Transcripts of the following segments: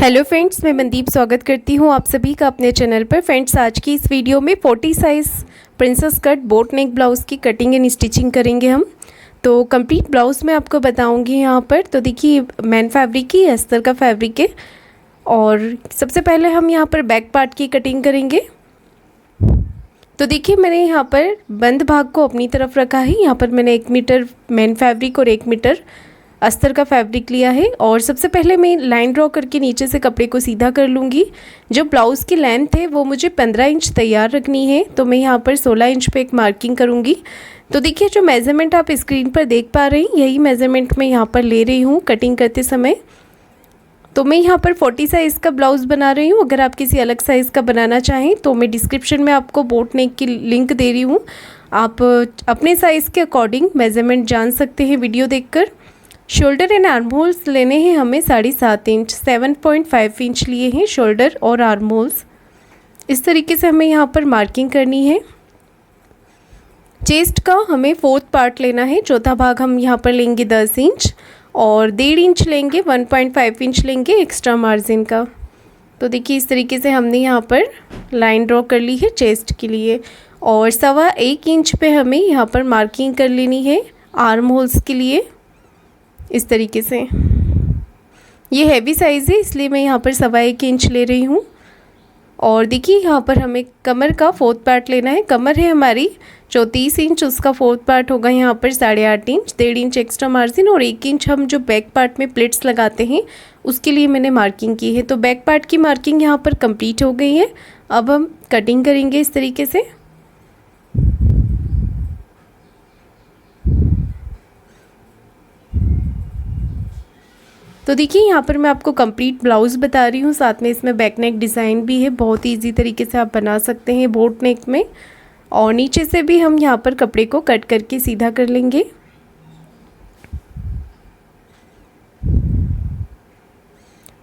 Hello friends, मैं मनदीप स्वागत करती हूँ आप सभी का अपने चैनल पर। फ्रेंड्स, आज की इस वीडियो में 40 साइज़ प्रिंसेस कट बोट नेक ब्लाउज़ की कटिंग एंड स्टिचिंग करेंगे हम। तो कंप्लीट ब्लाउज़ मैं आपको बताऊँगी यहाँ पर। तो देखिए, मैन फैब्रिक ही अस्तर का फैब्रिक है और सबसे पहले हम यहाँ पर बैक पार्ट की कटिंग करेंगे। तो देखिए, मैंने यहाँ पर बंद भाग को अपनी तरफ रखा है। यहाँ पर मैंने 1 मीटर मैन फैब्रिक और 1 मीटर अस्तर का फैब्रिक लिया है और सबसे पहले मैं लाइन ड्रॉ करके नीचे से कपड़े को सीधा कर लूँगी। जो ब्लाउज़ की लेंथ है वो मुझे 15 इंच तैयार रखनी है, तो मैं यहाँ पर 16 इंच पे एक मार्किंग करूँगी। तो देखिए, जो मेज़रमेंट आप स्क्रीन पर देख पा रहे हैं यही मेज़रमेंट मैं यहाँ पर ले रही हूँ कटिंग करते समय। तो मैं यहाँ पर 40 साइज़ का ब्लाउज़ बना रही हूँ। अगर आप किसी अलग साइज़ का बनाना चाहें तो मैं डिस्क्रिप्शन में आपको बोट नेक की लिंक दे रही हूँ। आप अपने साइज़ के अकॉर्डिंग मेज़रमेंट जान सकते हैं वीडियो देखकर। शोल्डर एंड आर्म होल्स लेने हैं हमें 7.5 इंच, 7.5 इंच लिए हैं शोल्डर और आर्म होल्स। इस तरीके से हमें यहाँ पर मार्किंग करनी है। चेस्ट का हमें 4th पार्ट लेना है, चौथा भाग हम यहाँ पर लेंगे 10 इंच और 1.5 इंच लेंगे, 1.5 इंच लेंगे एक्स्ट्रा मार्जिन का। तो देखिए, इस तरीके से हमने यहाँ पर लाइन ड्रॉ कर ली है चेस्ट के लिए और 1.25 इंच पे हमें यहाँ पर मार्किंग कर लेनी है आर्म होल्स के लिए। इस तरीके से ये हैवी साइज़ है इसलिए मैं यहाँ पर 1.25 इंच ले रही हूँ। और देखिए, यहाँ पर हमें कमर का 4th पार्ट लेना है। कमर है हमारी 34 इंच, उसका 4th पार्ट होगा यहाँ पर 8.5 इंच, 1.5 इंच एक्स्ट्रा मार्जिन और 1 इंच हम जो बैक पार्ट में प्लेट्स लगाते हैं उसके लिए मैंने मार्किंग की है। तो बैक पार्ट की मार्किंग यहाँ पर कंप्लीट हो गई है। अब हम कटिंग करेंगे इस तरीके से। तो देखिए, यहाँ पर मैं आपको कंप्लीट ब्लाउज़ बता रही हूँ, साथ में इसमें बैक नेक डिज़ाइन भी है। बहुत ही ईजी तरीके से आप बना सकते हैं बोट नेक में। और नीचे से भी हम यहाँ पर कपड़े को कट करके सीधा कर लेंगे।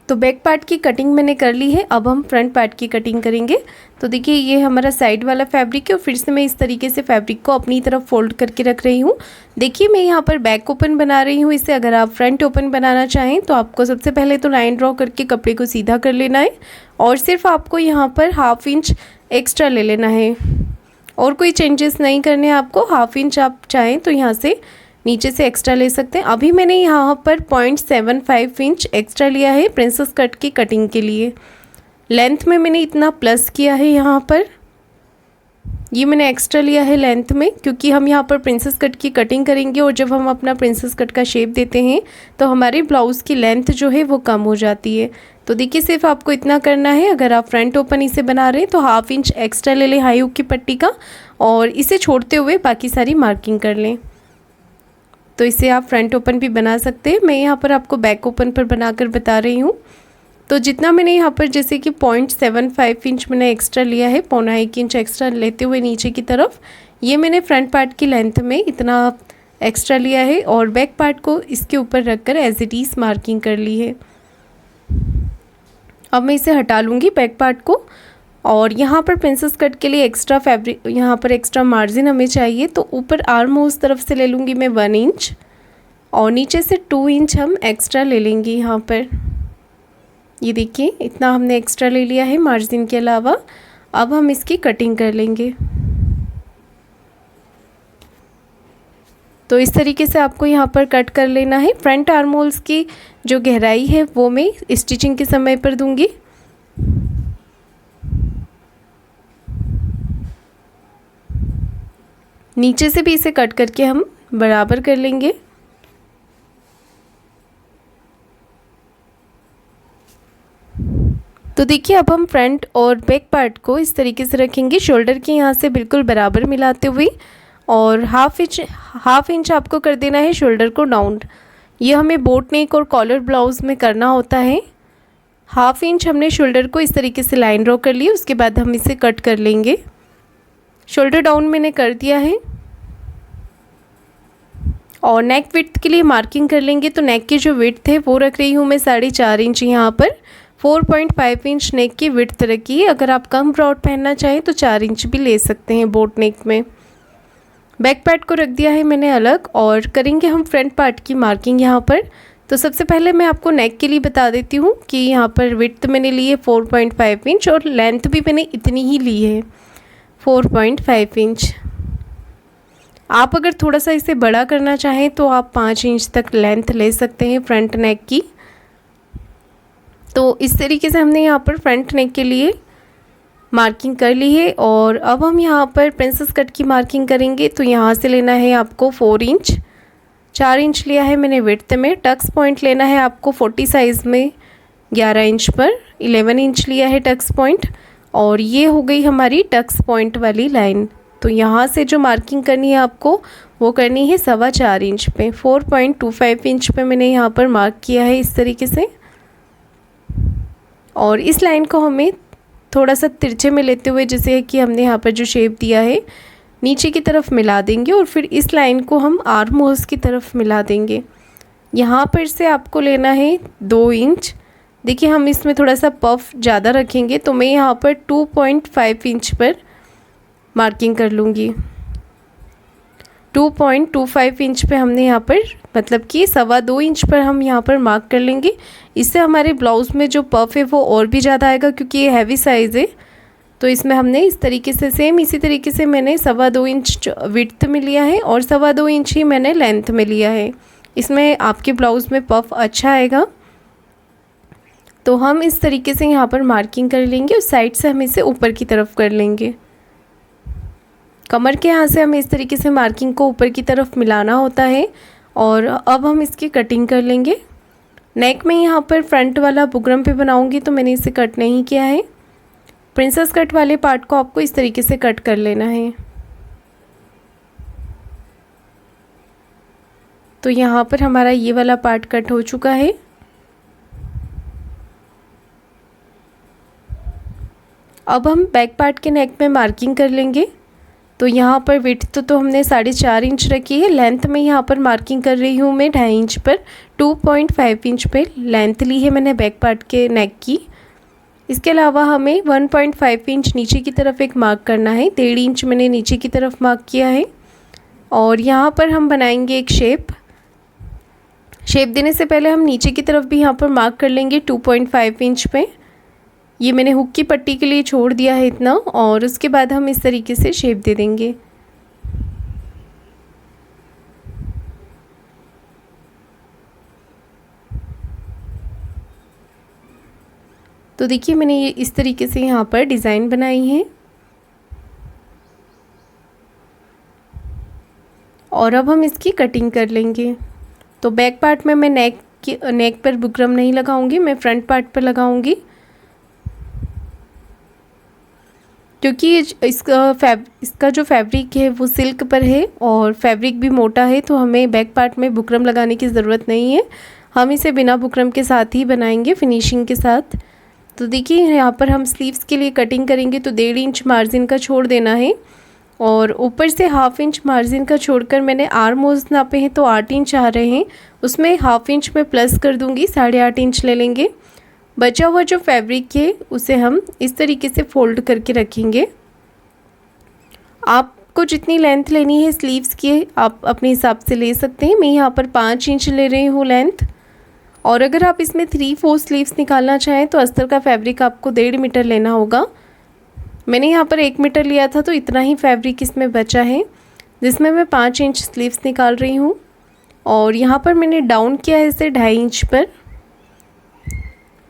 तो बैक पार्ट की कटिंग मैंने कर ली है। अब हम फ्रंट पार्ट की कटिंग करेंगे। तो देखिए, ये हमारा साइड वाला फैब्रिक है और फिर से मैं इस तरीके से फैब्रिक को अपनी तरफ फोल्ड करके रख रही हूँ। देखिए, मैं यहाँ पर बैक ओपन बना रही हूँ इसे। अगर आप फ्रंट ओपन बनाना चाहें तो आपको सबसे पहले तो लाइन ड्रॉ करके कपड़े को सीधा कर लेना है और सिर्फ आपको यहाँ पर 1/2 इंच एक्स्ट्रा ले लेना है और कोई चेंजेस नहीं करने हैं आपको। 1/2 इंच आप चाहें तो यहाँ से नीचे से एक्स्ट्रा ले सकते हैं। अभी मैंने यहाँ पर 0.75 इंच एक्स्ट्रा लिया है प्रिंसेस कट की कटिंग के लिए। लेंथ में मैंने इतना प्लस किया है, यहाँ पर ये मैंने एक्स्ट्रा लिया है लेंथ में, क्योंकि हम यहाँ पर प्रिंसेस कट की कटिंग करेंगे और जब हम अपना प्रिंसेस कट का शेप देते हैं तो हमारे ब्लाउज़ की लेंथ जो है वो कम हो जाती है। तो देखिए, सिर्फ आपको इतना करना है। अगर आप फ्रंट ओपन इसे बना रहे हैं तो 1/2 इंच एक्स्ट्रा ले लें हाई हुक की पट्टी का और इसे छोड़ते हुए बाकी सारी मार्किंग कर लें। तो इसे आप फ्रंट ओपन भी बना सकते हैं। मैं यहाँ पर आपको बैक ओपन पर बनाकर बता रही हूँ। तो जितना मैंने यहाँ पर जैसे कि 0.75 इंच मैंने एक्स्ट्रा लिया है, 0.25 इंच एक्स्ट्रा लेते हुए नीचे की तरफ, ये मैंने फ्रंट पार्ट की लेंथ में इतना एक्स्ट्रा लिया है और बैक पार्ट को इसके ऊपर रखकर एज इट इज़ मार्किंग कर ली है। अब मैं इसे हटा लूँगी बैक पार्ट को और यहाँ पर प्रिंसेस कट के लिए एक्स्ट्रा फैब्रिक, यहाँ पर एक्स्ट्रा मार्जिन हमें चाहिए। तो ऊपर आर्म होल्स तरफ से ले लूँगी मैं 1 इंच और नीचे से 2 इंच हम एक्स्ट्रा ले लेंगे यहाँ पर। ये देखिए, इतना हमने एक्स्ट्रा ले लिया है मार्जिन के अलावा। अब हम इसकी कटिंग कर लेंगे। तो इस तरीके से आपको यहाँ पर कट कर लेना है। फ्रंट आर्म होल्स की जो गहराई है वो मैं स्टिचिंग के समय पर दूंगी। नीचे से भी इसे कट करके हम बराबर कर लेंगे। तो देखिए, अब हम फ्रंट और बैक पार्ट को इस तरीके से रखेंगे, शोल्डर के यहाँ से बिल्कुल बराबर मिलाते हुए और 1/2 इंच आपको कर देना है शोल्डर को डाउन। ये हमें बोट नेक और कॉलर ब्लाउज़ में करना होता है। 1/2 इंच हमने शोल्डर को इस तरीके से लाइन ड्रॉ कर ली, उसके बाद हम इसे कट कर लेंगे। शोल्डर डाउन मैंने कर दिया है और नेक विड्थ के लिए मार्किंग कर लेंगे। तो नेक की जो विड्थ है वो रख रही हूँ मैं 4.5 इंच। यहाँ पर 4.5 इंच नेक की विड्थ रखी है। अगर आप कम ब्रॉड पहनना चाहें तो 4 इंच भी ले सकते हैं बोट नेक में। बैक पार्ट को रख दिया है मैंने अलग और करेंगे हम फ्रंट पार्ट की मार्किंग यहाँ पर। तो सबसे पहले मैं आपको नेक के लिए बता देती हूँ कि यहाँ पर विड्थ मैंने ली है 4.5 इंच और लेंथ भी मैंने इतनी ही ली है 4.5 इंच। आप अगर थोड़ा सा इसे बड़ा करना चाहें तो आप 5 इंच तक लेंथ ले सकते हैं फ्रंट नेक की। तो इस तरीके से हमने यहाँ पर फ्रंट नेक के लिए मार्किंग कर ली है और अब हम यहाँ पर प्रिंसेस कट की मार्किंग करेंगे। तो यहाँ से लेना है आपको 4 इंच, 4 इंच लिया है मैंने विड्थ में। टक्स पॉइंट लेना है आपको 40 साइज़ में 11 इंच पर, 11 इंच लिया है टक्स पॉइंट। और ये हो गई हमारी टक्स पॉइंट वाली लाइन। तो यहाँ से जो मार्किंग करनी है आपको वो करनी है 4.25 इंच पे। 4.25 इंच पे मैंने यहाँ पर मार्क किया है इस तरीके से। और इस लाइन को हमें थोड़ा सा तिरछे में लेते हुए, जैसे कि हमने यहाँ पर जो शेप दिया है, नीचे की तरफ मिला देंगे और फिर इस लाइन को हम आर्म होल्स की तरफ मिला देंगे। यहाँ पर से आपको लेना है 2 इंच। देखिए हम इसमें थोड़ा सा पफ ज़्यादा रखेंगे तो मैं यहाँ पर 2.5 इंच पर मार्किंग कर लूँगी। 2.25 इंच पे हमने यहाँ पर, मतलब कि 2.25 इंच पर हम यहाँ पर मार्क कर लेंगे। इससे हमारे ब्लाउज़ में जो पफ है वो और भी ज़्यादा आएगा, क्योंकि ये हैवी साइज़ है। तो इसमें हमने इस तरीके से सेम इसी तरीके से मैंने 2.25 इंच विड्थ में लिया है और 2.25 इंच ही मैंने लेंथ में लिया है। इसमें आपके ब्लाउज़ में पफ अच्छा आएगा। तो हम इस तरीके से यहाँ पर मार्किंग कर लेंगे और साइड से हम इसे ऊपर की तरफ कर लेंगे। कमर के यहाँ से हमें इस तरीके से मार्किंग को ऊपर की तरफ मिलाना होता है। और अब हम इसकी कटिंग कर लेंगे। नेक में यहाँ पर फ्रंट वाला बुकरम पे बनाऊंगी तो मैंने इसे कट नहीं किया है। प्रिंसेस कट वाले पार्ट को आपको इस तरीके से कट कर लेना है। तो यहाँ पर हमारा ये वाला पार्ट कट हो चुका है। अब हम बैक पार्ट के नेक में मार्किंग कर लेंगे। तो यहाँ पर विड्थ तो हमने 4.5 इंच रखी है। लेंथ में यहाँ पर मार्किंग कर रही हूँ मैं 2.5 इंच पर। 2.5 इंच पे लेंथ ली है मैंने बैक पार्ट के नेक की। इसके अलावा हमें 1.5 इंच नीचे की तरफ एक मार्क करना है। 1.5 इंच मैंने नीचे की तरफ मार्क किया है। और यहाँ पर हम बनाएंगे एक शेप देने से पहले हम नीचे की तरफ भी यहाँ पर मार्क कर लेंगे 2.5 इंच पे। ये मैंने हुक की पट्टी के लिए छोड़ दिया है इतना। और उसके बाद हम इस तरीके से शेप दे देंगे। तो देखिए मैंने ये इस तरीके से यहाँ पर डिज़ाइन बनाई है। और अब हम इसकी कटिंग कर लेंगे। तो बैक पार्ट में मैं नेक पर बुकरम नहीं लगाऊंगी, मैं फ्रंट पार्ट पर लगाऊंगी, क्योंकि इसका जो फैब्रिक है वो सिल्क पर है और फैब्रिक भी मोटा है। तो हमें बैक पार्ट में बुकरम लगाने की ज़रूरत नहीं है। हम इसे बिना बुकरम के साथ ही बनाएंगे, फिनिशिंग के साथ। तो देखिए यहाँ पर हम स्लीव्स के लिए कटिंग करेंगे तो 1.5 इंच मार्जिन का छोड़ देना है। और ऊपर से 1/2 इंच मार्जिन का छोड़कर मैंने आर्म होल्स नापे हैं तो 8 इंच आ रहे हैं। उसमें 1/2 इंच में प्लस कर दूँगी, 8.5 इंच ले लेंगे। बचा हुआ जो फैब्रिक है उसे हम इस तरीके से फोल्ड करके रखेंगे। आपको जितनी लेंथ लेनी है स्लीव्स की आप अपने हिसाब से ले सकते हैं। मैं यहाँ पर 5 इंच ले रही हूँ लेंथ। और अगर आप इसमें 3/4 स्लीव्स निकालना चाहें तो अस्तर का फैब्रिक आपको 1.5 मीटर लेना होगा। मैंने यहाँ पर 1 मीटर लिया था तो इतना ही फैब्रिक इसमें बचा है, जिसमें मैं 5 इंच स्लीव्स निकाल रही हूँ। और यहाँ पर मैंने डाउन किया है इसे 2.5 इंच पर,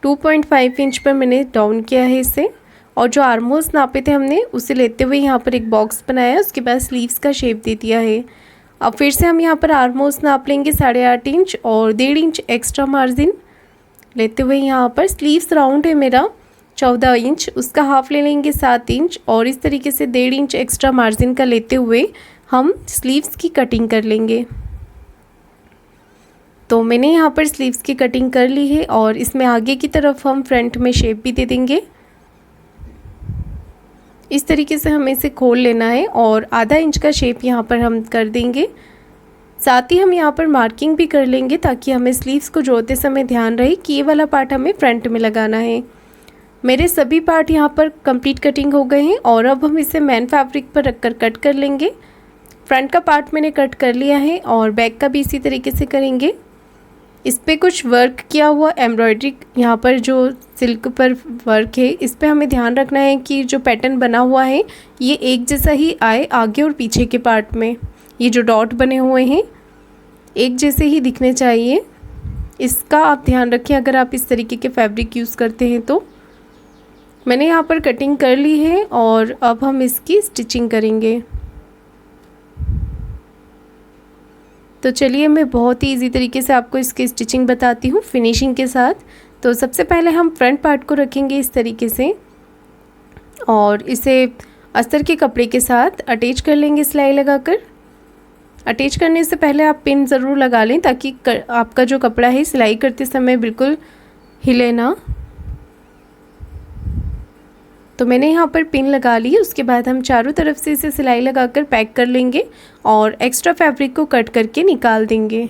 2.5 इंच पर मैंने डाउन किया है इसे। और जो आर्म होल्स नापे थे हमने उसे लेते हुए यहाँ पर एक बॉक्स बनाया, उसके बाद स्लीव्स का शेप दे दिया है। अब फिर से हम यहाँ पर आर्म होल्स नाप लेंगे 8.5 इंच और 1.5 इंच एक्स्ट्रा मार्जिन लेते हुए यहाँ पर स्लीव्स राउंड है मेरा 14 इंच, उसका हाफ ले लेंगे 7 इंच। और इस तरीके से 1.5 इंच एक्स्ट्रा मार्जिन का लेते हुए हम स्लीव्स की कटिंग कर लेंगे। तो मैंने यहाँ पर स्लीव्स की कटिंग कर ली है और इसमें आगे की तरफ हम फ्रंट में शेप भी दे देंगे। इस तरीके से हमें इसे खोल लेना है और आधा इंच का शेप यहाँ पर हम कर देंगे। साथ ही हम यहाँ पर मार्किंग भी कर लेंगे ताकि हमें स्लीव्स को जोड़ते समय ध्यान रहे कि ये वाला पार्ट हमें फ्रंट में लगाना है। मेरे सभी पार्ट यहाँ पर कंप्लीट कटिंग हो गए हैं और अब हम इसे मेन फैब्रिक पर रखकर कट कर लेंगे। फ्रंट का पार्ट मैंने कट कर लिया है और बैक का भी इसी तरीके से करेंगे। इस पे कुछ वर्क किया हुआ एम्ब्रॉयडरी, यहाँ पर जो सिल्क पर वर्क है इस पे हमें ध्यान रखना है कि जो पैटर्न बना हुआ है ये एक जैसा ही आए आगे और पीछे के पार्ट में। ये जो डॉट बने हुए हैं एक जैसे ही दिखने चाहिए, इसका आप ध्यान रखें अगर आप इस तरीके के फैब्रिक यूज़ करते हैं तो। मैंने यहाँ पर कटिंग कर ली है और अब हम इसकी स्टिचिंग करेंगे। तो चलिए मैं बहुत ही इजी तरीके से आपको इसकी स्टिचिंग बताती हूँ फिनिशिंग के साथ। तो सबसे पहले हम फ्रंट पार्ट को रखेंगे इस तरीके से और इसे अस्तर के कपड़े के साथ अटैच कर लेंगे सिलाई लगाकर। अटैच करने से पहले आप पिन ज़रूर लगा लें ताकि आपका जो कपड़ा है सिलाई करते समय बिल्कुल हिले ना। तो मैंने यहाँ पर पिन लगा ली। उसके बाद हम चारों तरफ से इसे सिलाई लगाकर पैक कर लेंगे और एक्स्ट्रा फैब्रिक को कट करके निकाल देंगे।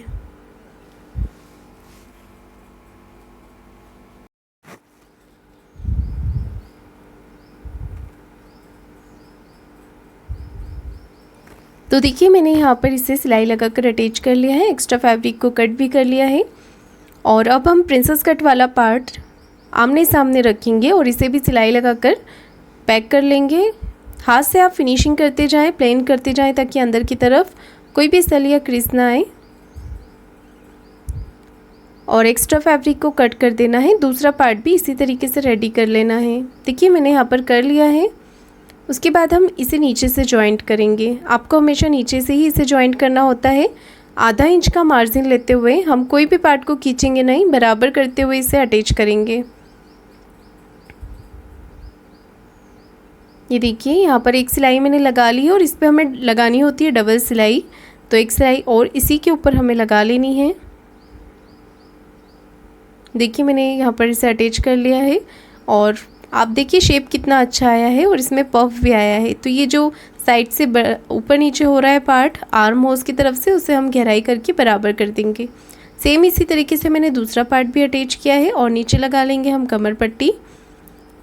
तो देखिए मैंने यहाँ पर इसे सिलाई लगाकर अटैच कर लिया है, एक्स्ट्रा फैब्रिक को कट भी कर लिया है। और अब हम प्रिंसेस कट वाला पार्ट आमने सामने रखेंगे और इसे भी सिलाई लगाकर पैक कर लेंगे। हाथ से आप फिनिशिंग करते जाएं, प्लेन करते जाएं ताकि अंदर की तरफ कोई भी सल या क्रीज ना आए। और एक्स्ट्रा फैब्रिक को कट कर देना है। दूसरा पार्ट भी इसी तरीके से रेडी कर लेना है। देखिए मैंने यहाँ पर कर लिया है। उसके बाद हम इसे नीचे से जॉइंट करेंगे। आपको हमेशा नीचे से ही इसे जॉइंट करना होता है। आधा इंच का मार्जिन लेते हुए हम कोई भी पार्ट को खींचेंगे नहीं, बराबर करते हुए इसे अटैच करेंगे। ये देखिए यहाँ पर एक सिलाई मैंने लगा ली है और इस पर हमें लगानी होती है डबल सिलाई। तो एक सिलाई और इसी के ऊपर हमें लगा लेनी है। देखिए मैंने यहाँ पर इसे अटैच कर लिया है और आप देखिए शेप कितना अच्छा आया है और इसमें पफ भी आया है। तो ये जो साइड से ऊपर नीचे हो रहा है पार्ट आर्म होल्स की तरफ से, उसे हम गहराई करके बराबर कर देंगे। सेम इसी तरीके से मैंने दूसरा पार्ट भी अटैच किया है और नीचे लगा लेंगे हम कमर पट्टी।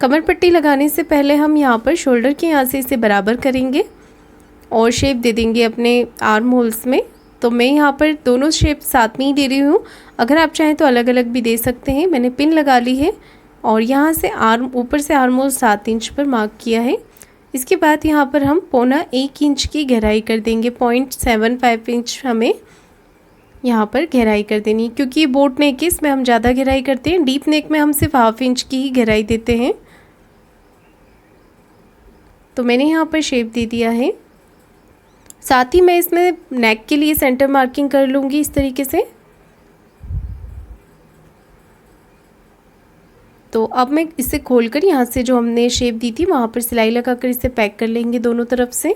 कमर पट्टी लगाने से पहले हम यहाँ पर शोल्डर के यहाँ से इसे बराबर करेंगे और शेप दे देंगे अपने आर्म होल्स में। तो मैं यहाँ पर दोनों शेप साथ में ही दे रही हूँ, अगर आप चाहें तो अलग अलग भी दे सकते हैं। मैंने पिन लगा ली है और यहाँ से ऊपर से आर्म होल 7 इंच पर मार्क किया है। इसके बाद यहाँ पर हम 1.25 इंच की गहराई कर देंगे। 0.75 इंच हमें यहाँ पर गहराई कर देनी, क्योंकि ये बोट नेक है, इसमें हम ज़्यादा गहराई करते हैं। डीप नेक में हम सिर्फ 1/2 इंच की ही गहराई देते हैं। तो मैंने यहाँ पर शेप दे दिया है। साथ ही मैं इसमें नेक के लिए सेंटर मार्किंग कर लूँगी इस तरीके से। तो अब मैं इसे खोलकर यहाँ से जो हमने शेप दी थी वहाँ पर सिलाई लगाकर इसे पैक कर लेंगे दोनों तरफ से।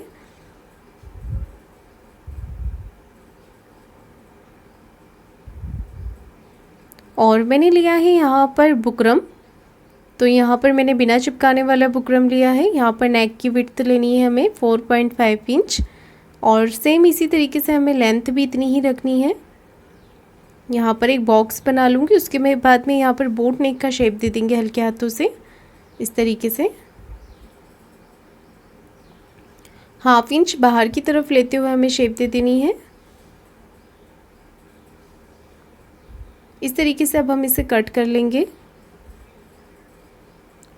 और मैंने लिया है यहाँ पर बुकरम। तो यहाँ पर मैंने बिना चिपकाने वाला बुकरम लिया है। यहाँ पर नेक की विड्थ लेनी है हमें 4.5 इंच और सेम इसी तरीके से हमें लेंथ भी इतनी ही रखनी है। यहाँ पर एक बॉक्स बना लूँगी, उसके बाद में यहाँ पर बोट नेक का शेप दे देंगे हल्के हाथों से इस तरीके से। 1/2 इंच बाहर की तरफ लेते हुए हमें शेप दे देनी है इस तरीके से। अब हम इसे कट कर लेंगे,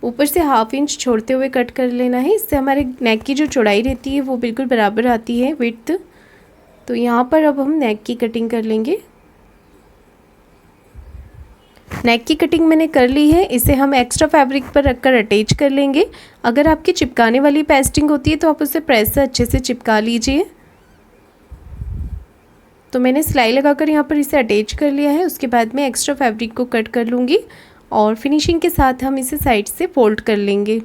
ऊपर से 1/2 इंच छोड़ते हुए कट कर लेना है। इससे हमारे नेक की जो चौड़ाई रहती है वो बिल्कुल बराबर आती है विड्थ। तो यहाँ पर अब हम नेक की कटिंग कर लेंगे। नेक की कटिंग मैंने कर ली है। इसे हम एक्स्ट्रा फैब्रिक पर रखकर अटैच कर लेंगे। अगर आपकी चिपकाने वाली पेस्टिंग होती है तो आप उसे प्रेस से अच्छे से चिपका लीजिए। तो मैंने सिलाई लगाकर यहाँ पर इसे अटैच कर लिया है। उसके बाद मैं एक्स्ट्रा फैब्रिक को कट कर लूँगी और फिनिशिंग के साथ हम इसे साइड से फोल्ड कर लेंगे।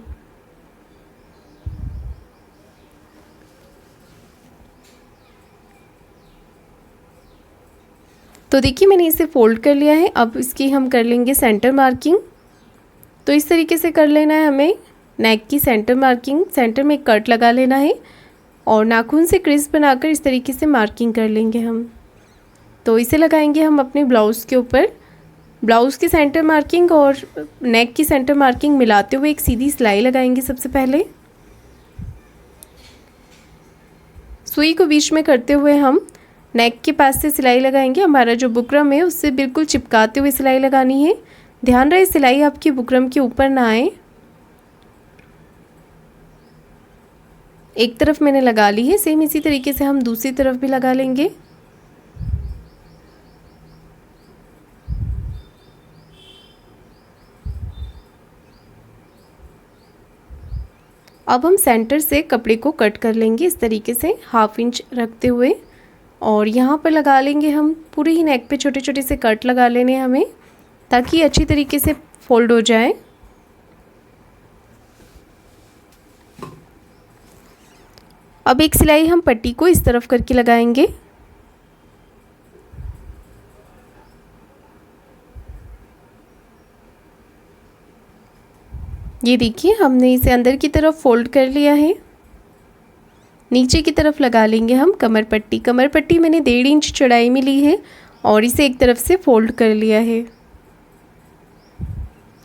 तो देखिए मैंने इसे फोल्ड कर लिया है। अब इसकी हम कर लेंगे सेंटर मार्किंग। तो इस तरीके से कर लेना है हमें नेक की सेंटर मार्किंग। सेंटर में कट लगा लेना है और नाखून से क्रिस बनाकर इस तरीके से मार्किंग कर लेंगे हम। तो इसे लगाएंगे हम अपने ब्लाउज़ के ऊपर। ब्लाउज़ की सेंटर मार्किंग और नेक की सेंटर मार्किंग मिलाते हुए एक सीधी सिलाई लगाएंगे। सबसे पहले सुई को बीच में करते हुए हम नेक के पास से सिलाई लगाएंगे। हमारा जो बुकरम है उससे बिल्कुल चिपकाते हुए सिलाई लगानी है। ध्यान रहे सिलाई आपकी बुकरम के ऊपर ना आए। एक तरफ मैंने लगा ली है, सेम इसी तरीके से हम दूसरी तरफ भी लगा लेंगे। अब हम सेंटर से कपड़े को कट कर लेंगे इस तरीके से 1/2 इंच रखते हुए, और यहाँ पर लगा लेंगे हम पूरे ही नेक पे छोटे छोटे से कट लगा लेने हमें, ताकि अच्छी तरीके से फोल्ड हो जाए। अब एक सिलाई हम पट्टी को इस तरफ करके लगाएंगे। ये देखिए हमने इसे अंदर की तरफ फोल्ड कर लिया है। नीचे की तरफ लगा लेंगे हम कमर पट्टी। कमर पट्टी मैंने 1.5 इंच चौड़ाई में ली है और इसे एक तरफ से फोल्ड कर लिया है।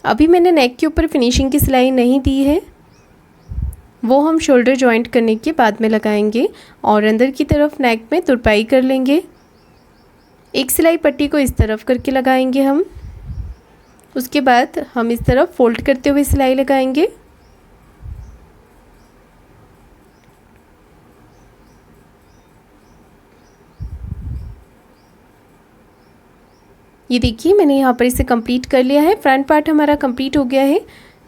अभी मैंने नेक के ऊपर फिनिशिंग की सिलाई नहीं दी है, वो हम शोल्डर जॉइंट करने के बाद में लगाएंगे। और अंदर की तरफ नेक में तुरपाई कर लेंगे। एक सिलाई पट्टी को इस तरफ करके लगाएंगे हम, उसके बाद हम इस तरफ फोल्ड करते हुए सिलाई लगाएंगे। ये देखिए मैंने यहाँ पर इसे कंप्लीट कर लिया है। फ्रंट पार्ट हमारा कंप्लीट हो गया है।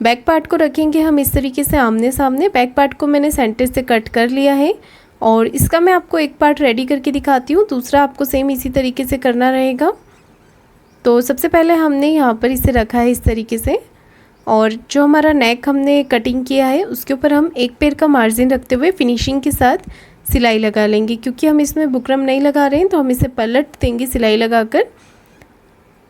बैक पार्ट को रखेंगे हम इस तरीके से आमने सामने। बैक पार्ट को मैंने सेंटर से कट कर लिया है और इसका मैं आपको एक पार्ट रेडी करके दिखाती हूँ, दूसरा आपको सेम इसी तरीके से करना रहेगा। तो सबसे पहले हमने यहाँ पर इसे रखा है इस तरीके से, और जो हमारा नेक हमने कटिंग किया है उसके ऊपर हम एक पैर का मार्जिन रखते हुए फिनिशिंग के साथ सिलाई लगा लेंगे। क्योंकि हम इसमें बुकरम नहीं लगा रहे हैं तो हम इसे पलट देंगे सिलाई लगाकर।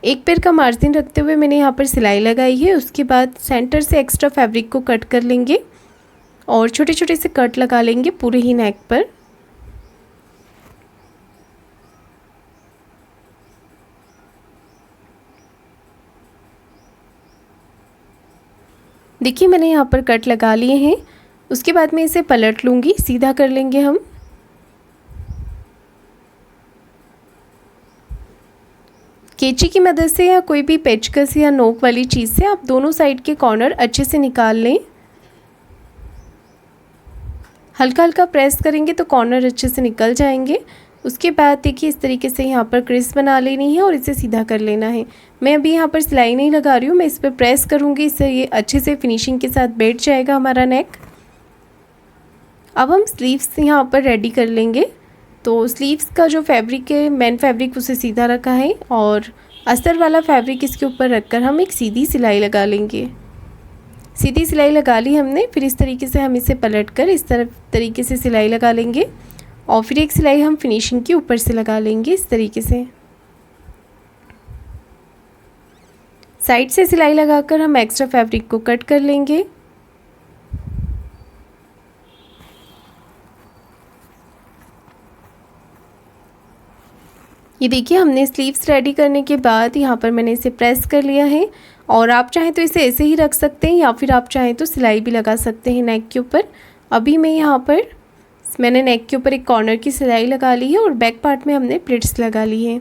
एक पैर का मार्जिन रखते हुए मैंने यहाँ पर सिलाई लगाई है। उसके बाद सेंटर से एक्स्ट्रा फैब्रिक को कट कर लेंगे और छोटे छोटे से कट लगा लेंगे पूरे ही नेक पर। देखिए मैंने यहाँ पर कट लगा लिए हैं। उसके बाद मैं इसे पलट लूँगी, सीधा कर लेंगे हम। कैंची की मदद से या कोई भी पेचकस या नोक वाली चीज़ से आप दोनों साइड के कॉर्नर अच्छे से निकाल लें। हल्का हल्का प्रेस करेंगे तो कॉर्नर अच्छे से निकल जाएंगे। उसके बाद देखिए इस तरीके से यहाँ पर क्रिस बना लेनी है और इसे सीधा कर लेना है। मैं अभी यहाँ पर सिलाई नहीं लगा रही हूँ, मैं इस पर प्रेस करूँगी, इससे ये अच्छे से फिनिशिंग के साथ बैठ जाएगा हमारा नेक। अब हम स्लीव्स यहाँ पर रेडी कर लेंगे। तो स्लीव्स का जो फैब्रिक है, मेन फैब्रिक उसे सीधा रखा है और अस्तर वाला फैब्रिक इसके ऊपर रखकर हम एक सीधी सिलाई लगा लेंगे। सीधी सिलाई लगा ली हमने, फिर इस तरीके से हम इसे पलटकर इस तरीके से सिलाई लगा लेंगे और फिर एक सिलाई हम फिनिशिंग के ऊपर से लगा लेंगे इस तरीके से। साइड से सिलाई लगाकर हम एक्स्ट्रा फैब्रिक को कट कर लेंगे। ये देखिए हमने स्लीव्स रेडी करने के बाद यहाँ पर मैंने इसे प्रेस कर लिया है और आप चाहें तो इसे ऐसे ही रख सकते हैं या फिर आप चाहें तो सिलाई भी लगा सकते हैं नेक के ऊपर। अभी मैंने नेक के ऊपर एक कॉर्नर की सिलाई लगा ली है और बैक पार्ट में हमने प्लिट्स लगा ली है।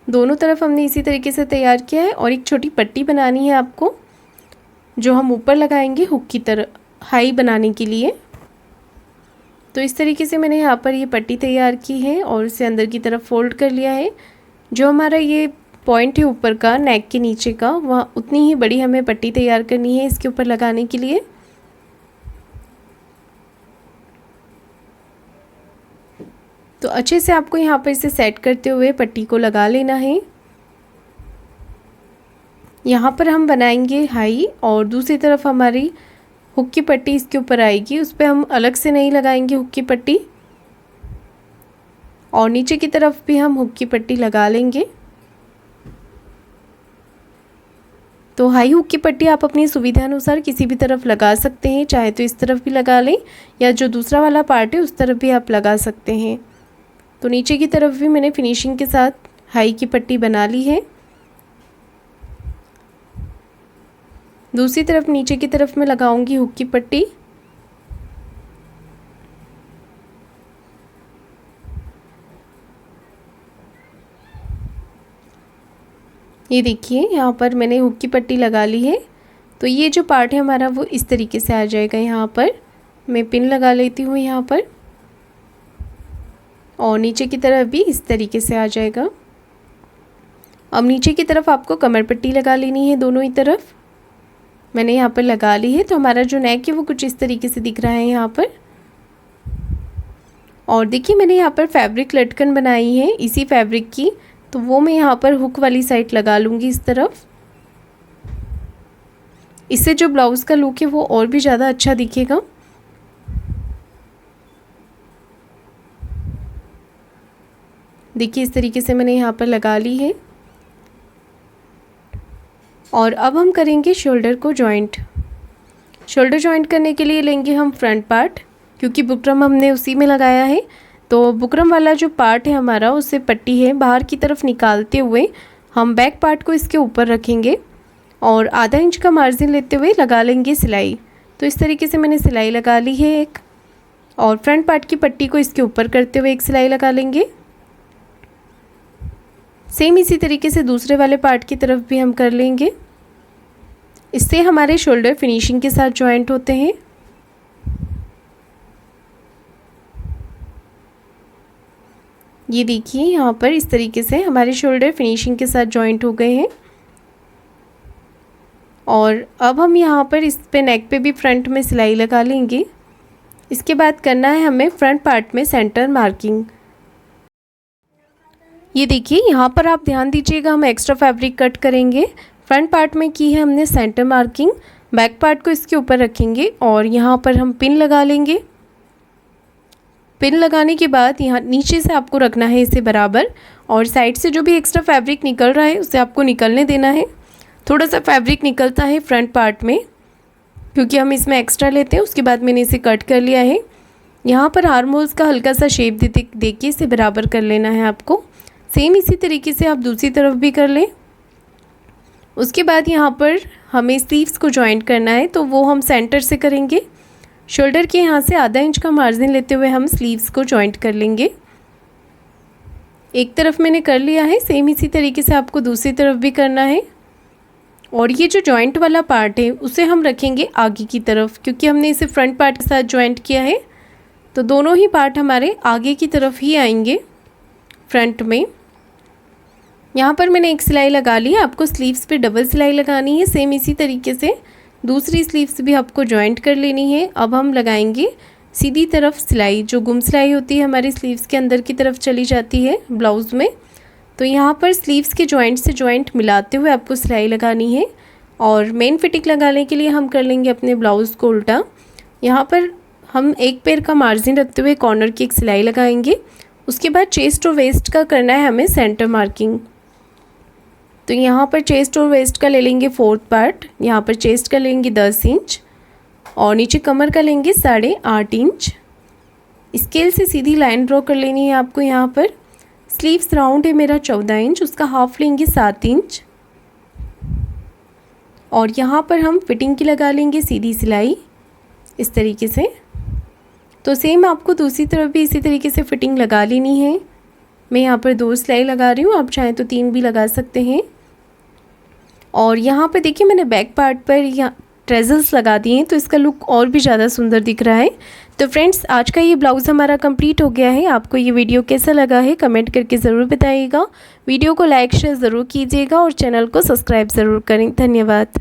दोनों तरफ हमने इसी तरीके से तैयार किया है और एक छोटी पट्टी बनानी है आपको, जो हम ऊपर लगाएंगे हुक की तरह हाई बनाने के लिए। तो इस तरीके से मैंने यहाँ पर ये पट्टी तैयार की है और इसे अंदर की तरफ फोल्ड कर लिया है। जो हमारा ये पॉइंट है ऊपर का नेक के नीचे का, वहाँ उतनी ही बड़ी हमें पट्टी तैयार करनी है इसके ऊपर लगाने के लिए। तो अच्छे से आपको यहाँ पर इसे सेट करते हुए पट्टी को लगा लेना है। यहाँ पर हम बनाएंगे हाई और दूसरी तरफ हमारी हुक की पट्टी इसके ऊपर आएगी, उस पर हम अलग से नहीं लगाएंगे हुक की पट्टी। और नीचे की तरफ भी हम हुक की पट्टी लगा लेंगे। तो हाई हुक की पट्टी आप अपनी सुविधा अनुसार किसी भी तरफ लगा सकते हैं, चाहे तो इस तरफ भी लगा लें या जो दूसरा वाला पार्ट है उस तरफ भी आप लगा सकते हैं। तो नीचे की तरफ भी मैंने फिनिशिंग के साथ हाई की पट्टी बना ली है। दूसरी तरफ नीचे की तरफ मैं लगाऊंगी हुक की पट्टी। ये देखिए यहाँ पर मैंने हुक की पट्टी लगा ली है। तो ये जो पार्ट है हमारा वो इस तरीके से आ जाएगा। यहाँ पर मैं पिन लगा लेती हूँ यहाँ पर, और नीचे की तरफ भी इस तरीके से आ जाएगा। अब नीचे की तरफ आपको कमर पट्टी लगा लेनी है दोनों ही तरफ। मैंने यहाँ पर लगा ली है। तो हमारा जो नेक है वो कुछ इस तरीके से दिख रहा है यहाँ पर। और देखिए मैंने यहाँ पर फैब्रिक लटकन बनाई है इसी फैब्रिक की, तो वो मैं यहाँ पर हुक वाली साइड लगा लूँगी इस तरफ। इससे जो ब्लाउज़ का लुक है वो और भी ज़्यादा अच्छा दिखेगा। देखिए इस तरीके से मैंने यहाँ पर लगा ली है। और अब हम करेंगे शोल्डर को जॉइंट। शोल्डर जॉइंट करने के लिए लेंगे हम फ्रंट पार्ट, क्योंकि बुकरम हमने उसी में लगाया है। तो बुकरम वाला जो पार्ट है हमारा, उससे पट्टी है बाहर की तरफ निकालते हुए हम बैक पार्ट को इसके ऊपर रखेंगे और आधा इंच का मार्जिन लेते हुए लगा लेंगे सिलाई। तो इस तरीके से मैंने सिलाई लगा ली है एक, और फ्रंट पार्ट की पट्टी को इसके ऊपर करते हुए एक सिलाई लगा लेंगे। सेम इसी तरीके से दूसरे वाले पार्ट की तरफ भी हम कर लेंगे। इससे हमारे शोल्डर फिनिशिंग के साथ जॉइंट होते हैं। ये देखिए यहाँ पर इस तरीके से हमारे शोल्डर फिनिशिंग के साथ जॉइंट हो गए हैं। और अब हम यहाँ पर इस पे नेक पे भी फ्रंट में सिलाई लगा लेंगे। इसके बाद करना है हमें फ्रंट पार्ट में सेंटर मार्किंग। ये देखिए यहाँ पर आप ध्यान दीजिएगा, हम एक्स्ट्रा फैब्रिक कट करेंगे। फ्रंट पार्ट में की है हमने सेंटर मार्किंग, बैक पार्ट को इसके ऊपर रखेंगे और यहाँ पर हम पिन लगा लेंगे। पिन लगाने के बाद यहाँ नीचे से आपको रखना है इसे बराबर, और साइड से जो भी एक्स्ट्रा फैब्रिक निकल रहा है उसे आपको निकलने देना है। थोड़ा सा फैब्रिक निकलता है फ्रंट पार्ट में, क्योंकि हम इसमें एक्स्ट्रा लेते हैं। उसके बाद मैंने इसे कट कर लिया है। यहाँ पर आर्म होल्स का हल्का सा शेप दे के इसे बराबर कर लेना है आपको। सेम इसी तरीके से आप दूसरी तरफ भी कर लें। उसके बाद यहाँ पर हमें स्लीव्स को जॉइंट करना है, तो वो हम सेंटर से करेंगे। शोल्डर के यहाँ से आधा इंच का मार्जिन लेते हुए हम स्लीव्स को जॉइंट कर लेंगे। एक तरफ मैंने कर लिया है, सेम इसी तरीके से आपको दूसरी तरफ भी करना है। और ये जो जॉइंट वाला पार्ट है उसे हम रखेंगे आगे की तरफ, क्योंकि हमने इसे फ्रंट पार्ट के साथ जॉइंट किया है। तो दोनों ही पार्ट हमारे आगे की तरफ ही आएंगे फ्रंट में। यहाँ पर मैंने एक सिलाई लगा ली है, आपको स्लीव्स पे डबल सिलाई लगानी है। सेम इसी तरीके से दूसरी स्लीव्स भी आपको जॉइंट कर लेनी है। अब हम लगाएंगे सीधी तरफ सिलाई, जो गुम सिलाई होती है हमारी स्लीव्स के अंदर की तरफ चली जाती है ब्लाउज़ में। तो यहाँ पर स्लीव्स के जॉइंट से जॉइंट मिलाते हुए आपको सिलाई लगानी है। और मेन फिटिंग लगाने के लिए हम कर लेंगे अपने ब्लाउज़ को उल्टा। यहाँ पर हम एक पैर का मार्जिन रखते हुए कॉर्नर की एक सिलाई लगाएंगे। उसके बाद चेस्ट और वेस्ट का करना है हमें सेंटर मार्किंग। तो यहाँ पर चेस्ट और वेस्ट का ले लेंगे 4th पार्ट। यहाँ पर चेस्ट का लेंगे 10 इंच और नीचे कमर का लेंगे 8.5 इंच। स्केल से सीधी लाइन ड्रॉ कर लेनी है आपको। यहाँ पर स्लीव्स राउंड है मेरा 14 इंच, उसका हाफ लेंगे 7 इंच। और यहाँ पर हम फिटिंग की लगा लेंगे सीधी सिलाई इस तरीके से। तो सेम आपको दूसरी तरफ भी इसी तरीके से फिटिंग लगा लेनी है। मैं यहाँ पर 2 सिलाई लगा रही हूँ, आप चाहें तो 3 भी लगा सकते हैं। और यहाँ पर देखिए मैंने बैक पार्ट पर यहाँ ट्रेजल्स लगा दिए हैं, तो इसका लुक और भी ज़्यादा सुंदर दिख रहा है। तो फ्रेंड्स आज का ये ब्लाउज़ हमारा कंप्लीट हो गया है। आपको ये वीडियो कैसा लगा है कमेंट करके ज़रूर बताइएगा। वीडियो को लाइक शेयर ज़रूर कीजिएगा और चैनल को सब्सक्राइब ज़रूर करें। धन्यवाद।